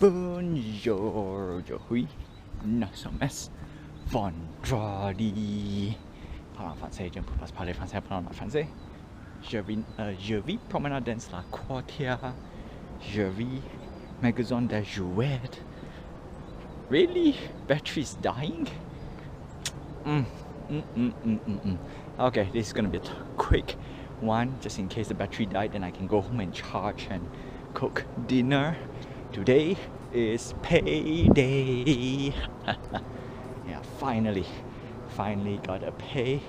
Bonjour, aujourd'hui, nous sommes vendredi. Parlant français, je ne peux pas parler français pendant le français. Je vis promenade dans la quartier. Je vis magasin de jouets. Really? Battery's dying? Okay, this is gonna be a quick one, just in case the battery died, then I can go home and charge and cook dinner. Today is payday. Yeah, finally got a pay.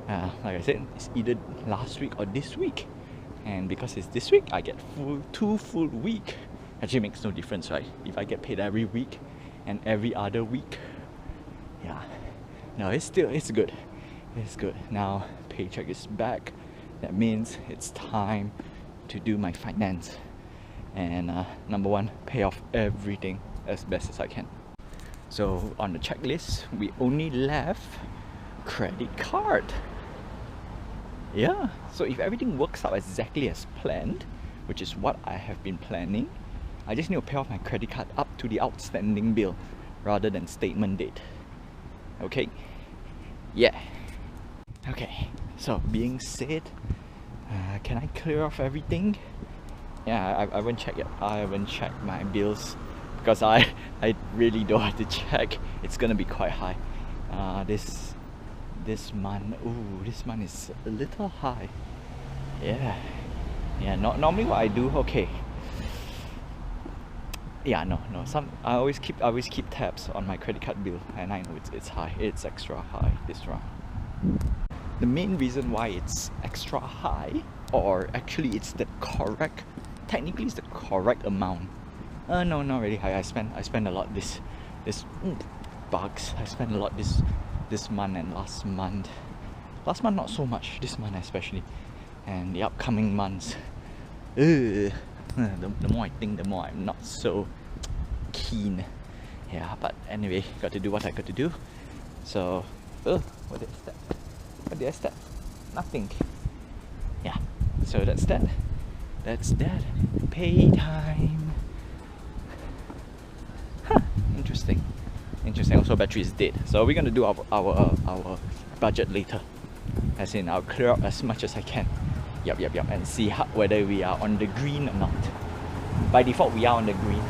Like I said, it's either last week or this week, and because it's this week, I get two full week. Actually, makes no difference, right? If I get paid every week and every other week, yeah. No, it's good. It's good. Now paycheck is back. That means it's time to do my finance. And number one, pay off everything as best as I can. So on the checklist, we only left credit card. Yeah, so if everything works out exactly as planned, which is what I have been planning, I just need to pay off my credit card up to the outstanding bill rather than statement date. Okay? Yeah. Okay, so being said, can I clear off everything? Yeah, I haven't checked yet. I haven't checked my bills because I really don't have to check. It's gonna be quite high. This month, this month is a little high. Yeah. Not normally what I do. Okay. Yeah, no. I always keep tabs on my credit card bill, and I know it's high. It's extra high this round. The main reason why it's extra high, or actually it's the correct. Technically, it's the correct amount. No, not really high. I spend a lot this bucks. I spend a lot this month and last month. Last month not so much. This month especially, and the upcoming months. The more I think, the more I'm not so keen. Yeah, but anyway, got to do what I got to do. So, what is that? What did I step? Nothing. Yeah. So that's that. That's that. Pay time. Huh. Interesting. Also, battery is dead. So we're gonna do our budget later. As in, I'll clear up as much as I can. Yup. And see whether we are on the green or not. By default, we are on the green.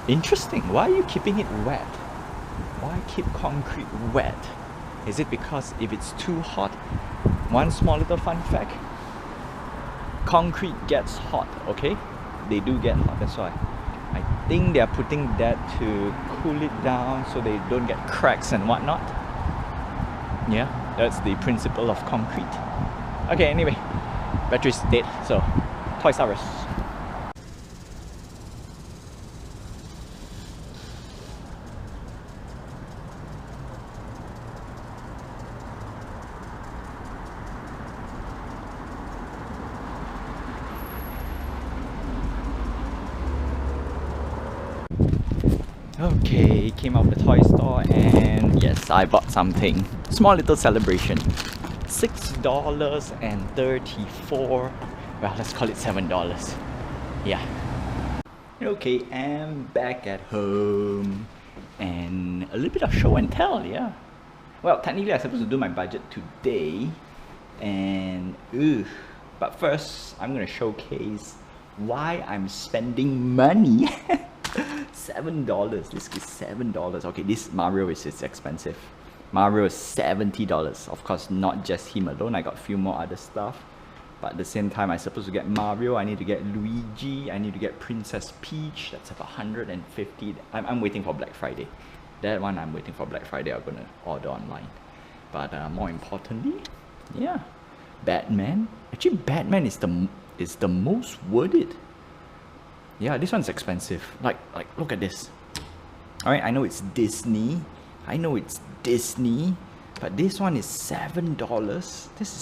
Interesting. Why are you keeping it wet? Why keep concrete wet? Is it because if it's too hot? One small little fun fact, concrete gets hot, okay? They do get hot, that's why. I think they are putting that to cool it down so they don't get cracks and whatnot. Yeah, that's the principle of concrete. Okay, anyway, battery's dead, so Toys R Us. Okay, came out of the toy store and yes, I bought something. Small little celebration. $6.34. Well, let's call it $7. Yeah. Okay, I'm back at home. And a little bit of show and tell, yeah. Well, technically I'm supposed to do my budget today. And but first I'm gonna showcase why I'm spending money. $7. This is $7. Okay, this Mario is expensive. Mario is $70. Of course, not just him alone. I got a few more other stuff. But at the same time, I'm supposed to get Mario. I need to get Luigi. I need to get Princess Peach. That's about $150. I'm waiting for Black Friday. That one I'm waiting for Black Friday. I'm gonna order online. But more importantly, yeah, Batman. Actually, Batman is the most worth it. Yeah, this one's expensive. Like look at this. Alright, I know it's Disney. But this one is $7. This is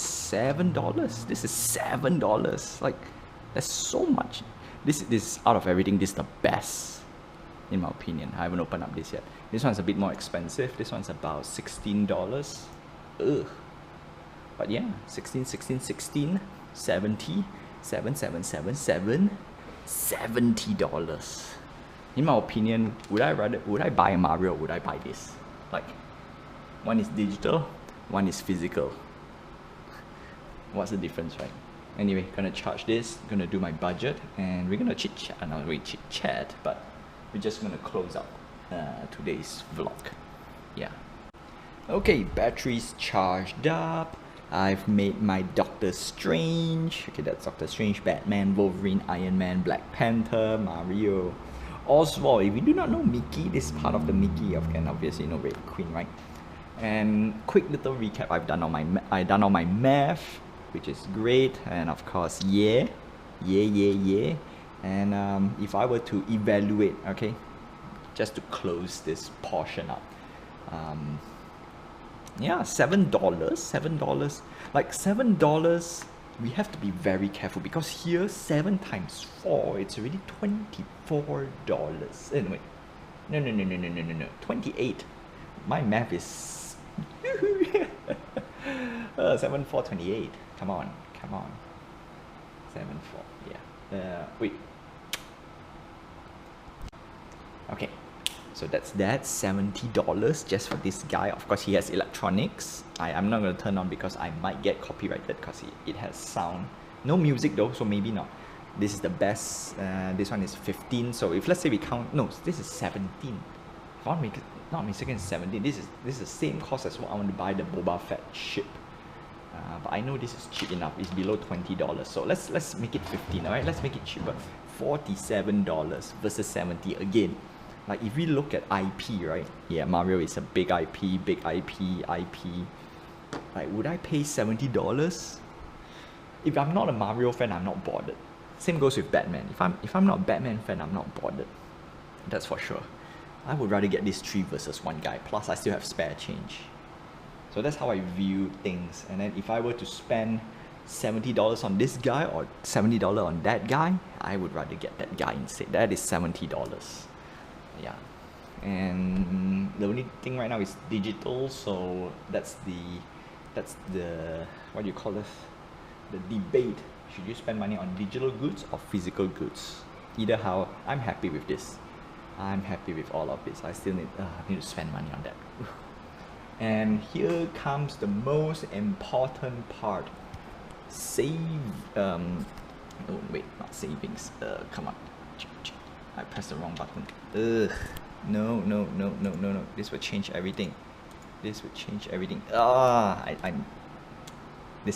$7. Like, that's so much. This out of everything, this is the best, in my opinion. I haven't opened up this yet. This one's a bit more expensive. This one's about $16. Ugh. But yeah, 16, 16, 16, 70, 7, 7, 7, 7, $70. In my opinion, would I buy a Mario or would I buy this? Like, one is digital, one is physical. What's the difference, right? Anyway, gonna charge this, gonna do my budget, and we're gonna chit chat. Not really chit chat, but we're just gonna close out today's vlog. Yeah. Okay, batteries charged up. I've made my Doctor Strange. Okay, that's Doctor Strange, Batman, Wolverine, Iron Man, Black Panther, Mario, Oswald. If you do not know Mickey, this is part of the Mickey of, and obviously you know Red Queen, right? And quick little recap. I've done all my math, which is great, and of course, yeah. And if I were to evaluate, okay, just to close this portion up, yeah, $7, like $7. We have to be very careful because here 7 times 4, it's already $24. Anyway, no, 28. My math is 7, 4, 28. Come on. 7, 4, yeah. Wait. Okay, so that's that, $70 just for this guy. Of course, he has electronics. I'm not going to turn on because I might get copyrighted because it has sound. No music though, so maybe not. This is the best. This one is 15. So if let's say we count, no, this is 17. If I'm not mistaken, 17. This is the same cost as what I want to buy the Boba Fett ship. But I know this is cheap enough. It's below $20. So let's make it 15. All right, let's make it cheaper. $47 versus 70 again. Like if we look at IP, right? Yeah, Mario is a big IP. Like, would I pay $70? If I'm not a Mario fan, I'm not bothered. Same goes with Batman. If I'm not a Batman fan, I'm not bothered. That's for sure. I would rather get this 3 versus 1 guy. Plus, I still have spare change. So that's how I view things. And then if I were to spend $70 on this guy or $70 on that guy, I would rather get that guy instead. That is $70. Yeah. And the only thing right now is digital, so that's the what do you call this? The debate. Should you spend money on digital goods or physical goods? Either how, I'm happy with this. I'm happy with all of this. I still need to spend money on that. And here comes the most important part. Oh wait, not savings. Come on. I pressed the wrong button. No. This will change everything. This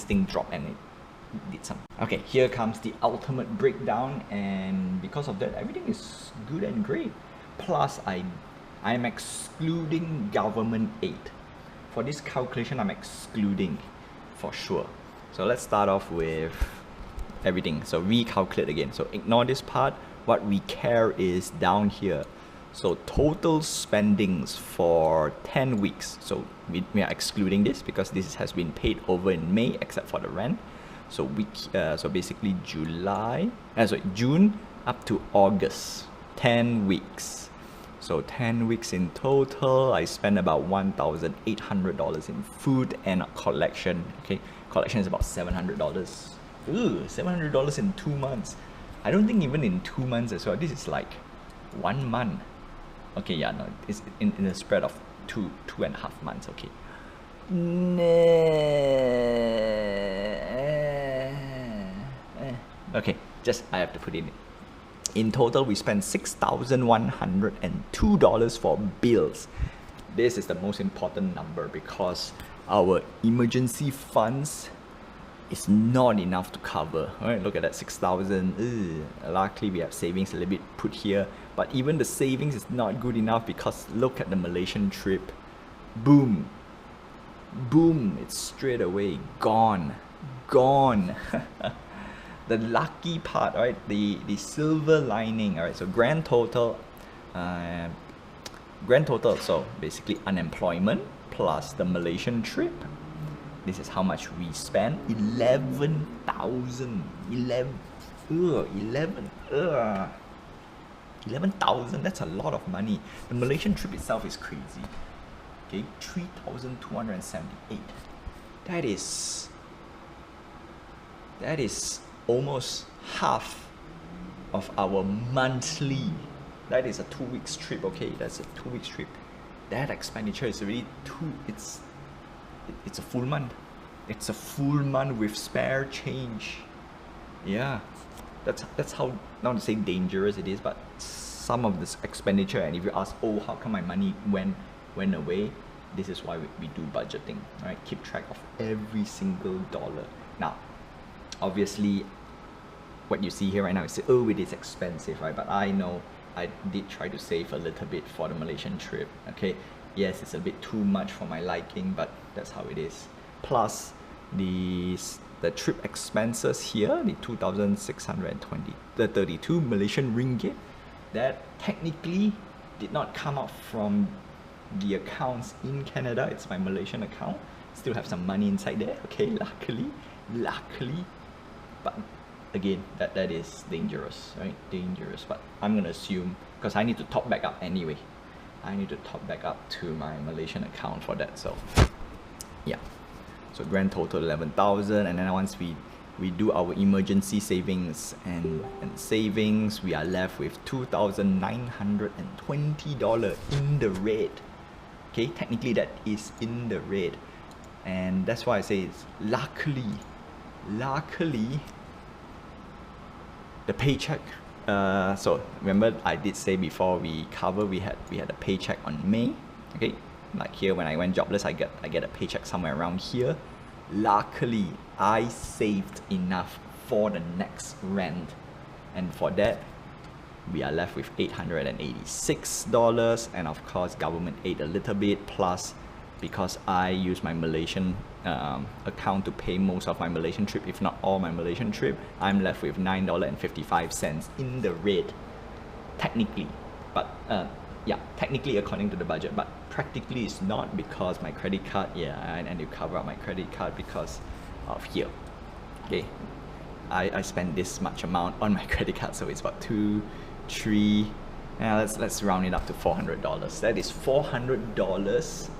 thing dropped and it did some. Okay, here comes the ultimate breakdown, and because of that, everything is good and great. Plus, I'm excluding government aid. For this calculation, I'm excluding for sure. So let's start off with everything. So recalculate again. So ignore this part. What we care is down here. So total spendings for 10 weeks. So we are excluding this because this has been paid over in May except for the rent. So so basically June up to August, 10 weeks. So 10 weeks in total, I spent about $1,800 in food and collection. Okay, collection is about $700. Ooh, $700 in 2 months. I don't think even in 2 months as well. This is like 1 month. Okay, yeah, no, it's in a spread of two and a half months. Okay. Okay, just I have to put in. In total, we spent $6,102 for bills. This is the most important number because our emergency funds is not enough to cover. All right, look at that, 6,000. Luckily, we have savings a little bit put here, but even the savings is not good enough because look at the Malaysian trip. Boom, it's straight away gone. The lucky part, right? The silver lining, all right? So grand total. So basically unemployment plus the Malaysian trip. This is how much we spent. 11,000. 11,000, that's a lot of money. The Malaysian trip itself is crazy. Okay, 3,278. That is almost half of our monthly. That is a 2 weeks trip. Okay, that's a 2 weeks trip. That expenditure is already it's a full month. It's a full month with spare change. Yeah, that's how, not to say dangerous it is, but some of this expenditure. And if you ask, oh, how come my money went away, this is why we do budgeting, right? Keep track of every single dollar. Now, obviously, what you see here right now is, oh, it is expensive, right? But I know I did try to save a little bit for the Malaysian trip. Okay, yes, it's a bit too much for my liking, but that's how it is. Plus the trip expenses here, the 2,620, the 32 Malaysian ringgit, that technically did not come out from the accounts in Canada. It's my Malaysian account. Still have some money inside there. Okay, luckily, but again, that is dangerous, right? Dangerous. But I'm gonna assume, because I need to top back up anyway. I need to top back up to my Malaysian account for that. So yeah, so grand total 11,000, and then once we do our emergency savings and savings, we are left with $2,920 in the red. Okay, technically that is in the red, and that's why I say it's luckily the paycheck. So remember, I did say before we had a paycheck on May. Okay, like here when I went jobless, I get a paycheck somewhere around here. Luckily, I saved enough for the next rent, and for that we are left with $886, and of course government aid a little bit, plus because I use my Malaysian account to pay most of my Malaysian trip, if not all my Malaysian trip, I'm left with $9.55 in the red, technically. But yeah, technically according to the budget, but practically it's not, because my credit card, yeah, I need to cover up my credit card because of here. Okay, I spend this much amount on my credit card, so it's about 2, 3, yeah, let's round it up to $400. That is $400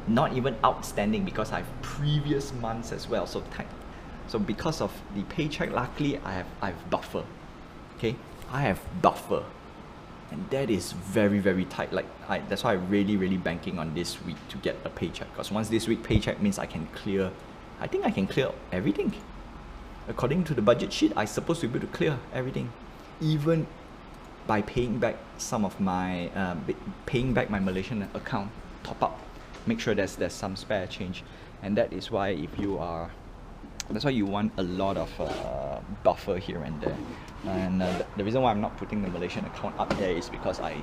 not even outstanding, because I have previous months as well. So because of the paycheck, luckily I have buffer. Okay, I have buffer, and that is very, very tight. Like that's why I'm really banking on this week to get a paycheck, because once this week paycheck means I can clear, I think I can clear everything. According to the budget sheet, I'm supposed to be able to clear everything, even by paying back some of my paying back my Malaysian account top up. Make sure there's some spare change, and that is why that's why you want a lot of buffer here and there. And the reason why I'm not putting the Malaysian account up there is because I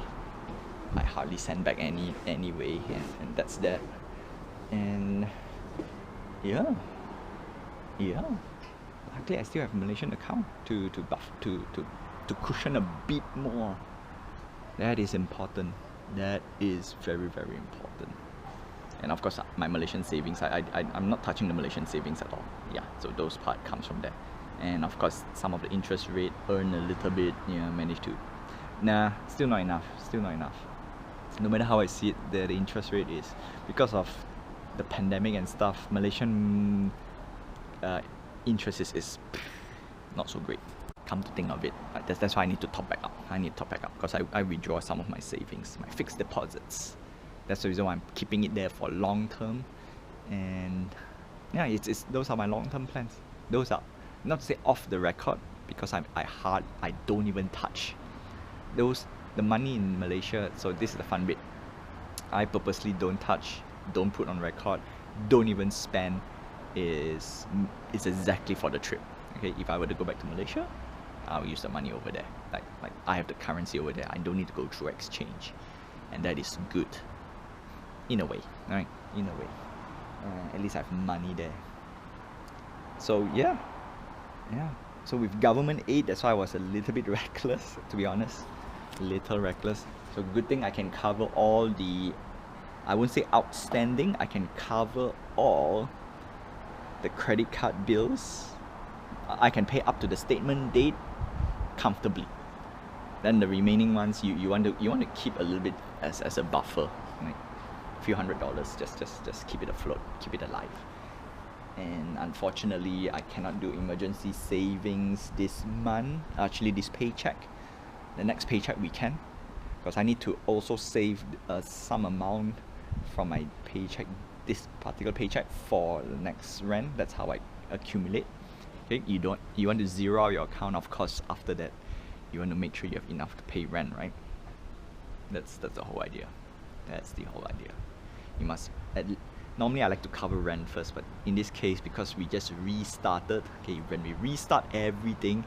hardly send back anyway, and that's that. And yeah, luckily I still have a Malaysian account to cushion a bit more. That is important. That is very, very important. And of course, my Malaysian savings, I'm not touching the Malaysian savings at all. Yeah, so those part comes from there. And of course, some of the interest rate, earn a little bit, manage to. Nah, still not enough. No matter how I see it, the interest rate is, because of the pandemic and stuff, Malaysian interest is not so great. Come to think of it, that's why I need to top back up. Because I withdraw some of my savings, my fixed deposits. That's the reason why I'm keeping it there for long term. And yeah, it's those are my long term plans. Those are, not to say off the record, because I don't even touch those, the money in Malaysia. So this is the fun bit. I purposely don't touch, don't put on record, don't even spend. Is exactly for the trip. Okay, if I were to go back to Malaysia, I'll use the money over there. Like I have the currency over there. I don't need to go through exchange, and that is good. In a way, right? In a way, at least I have money there. So yeah. So with government aid, that's why I was a little bit reckless, to be honest. Little reckless. So good thing I can cover all the, I won't say outstanding. I can cover all the credit card bills I can pay up to the statement date comfortably. Then the remaining ones you want to keep a little bit as a buffer, like a few $100, just keep it afloat, keep it alive. And unfortunately, I cannot do emergency savings this month. Actually, this paycheck, the next paycheck we can, because I need to also save some amount from my paycheck, this particular paycheck, for the next rent. That's how I accumulate. Okay, you want to zero out your account. Of course, after that, you want to make sure you have enough to pay rent, right? That's the whole idea. That's the whole idea. You must. Normally I like to cover rent first, but in this case, because we just restarted, okay, when we restart everything,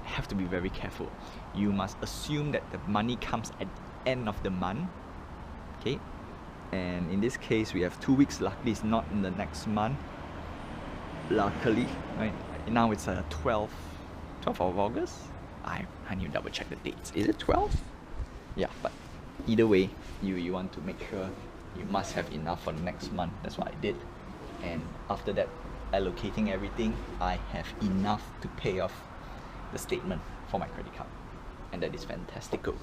have to be very careful. You must assume that the money comes at the end of the month, okay? And in this case, we have 2 weeks. Luckily, it's not in the next month. Luckily, right? Now it's 12th of August. I need to double check the dates. Is it 12th? Yeah, but either way, you want to make sure you must have enough for the next month. That's what I did. And after that, allocating everything, I have enough to pay off the statement for my credit card. And that is fantastical.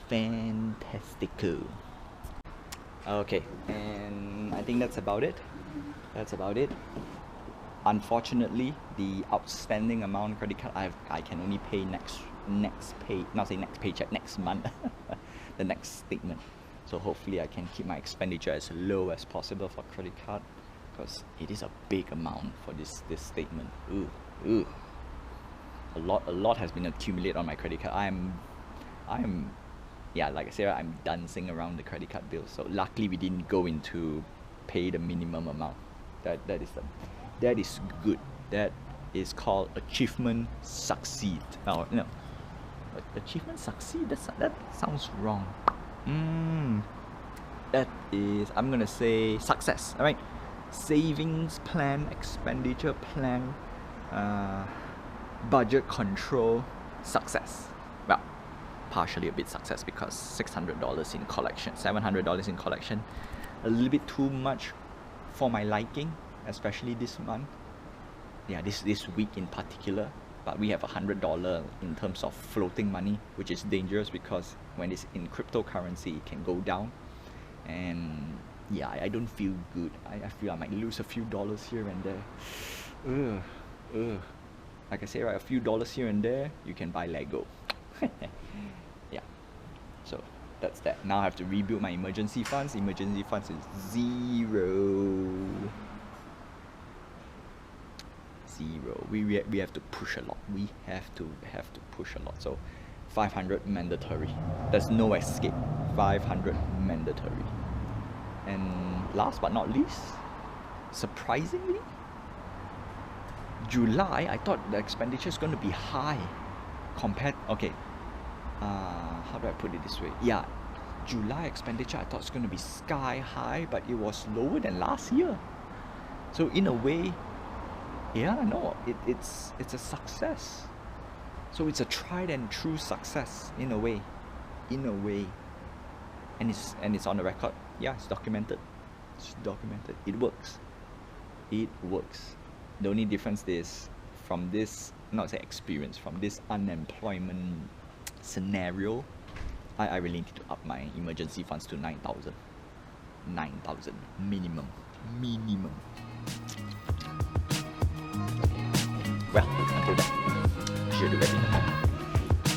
Fantastical. Okay, and I think that's about it. Unfortunately, the outstanding amount credit card I can only pay next paycheck, next month, the next statement. So hopefully I can keep my expenditure as low as possible for credit card, because it is a big amount for this statement. A lot has been accumulated on my credit card. I'm yeah, like I said, I'm dancing around the credit card bill. So luckily we didn't go into pay the minimum amount. That is good. That is called achievement succeed. Oh no, achievement succeed. That sounds wrong. That is, I'm gonna say success. All right, savings plan, expenditure plan, budget control, success. Well, partially a bit success, because $600 in collection, $700 in collection, a little bit too much for my liking, especially this month. Yeah, this week in particular. But we have $100 in terms of floating money, which is dangerous, because when it's in cryptocurrency, it can go down. And yeah, I don't feel good. I feel I might lose a few dollars here and there. Like I say, right, a few dollars here and there, you can buy Lego. Yeah, so that's that. Now I have to rebuild my emergency funds. Emergency funds is zero. We have to push a lot. We have to push a lot. So 500 mandatory. There's no escape. 500 mandatory. And last but not least, surprisingly, July, I thought the expenditure is going to be high compared. Okay, how do I put it this way? Yeah, July expenditure I thought it's going to be sky high, but it was lower than last year. So in a way, yeah, no, it's a success. So it's a tried and true success in a way, and it's on the record. Yeah, it's documented. It works. The only difference is from this, not say experience, from this unemployment scenario, I really need to up my emergency funds to 9,000 minimum. Well, until then,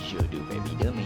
je du webinaire.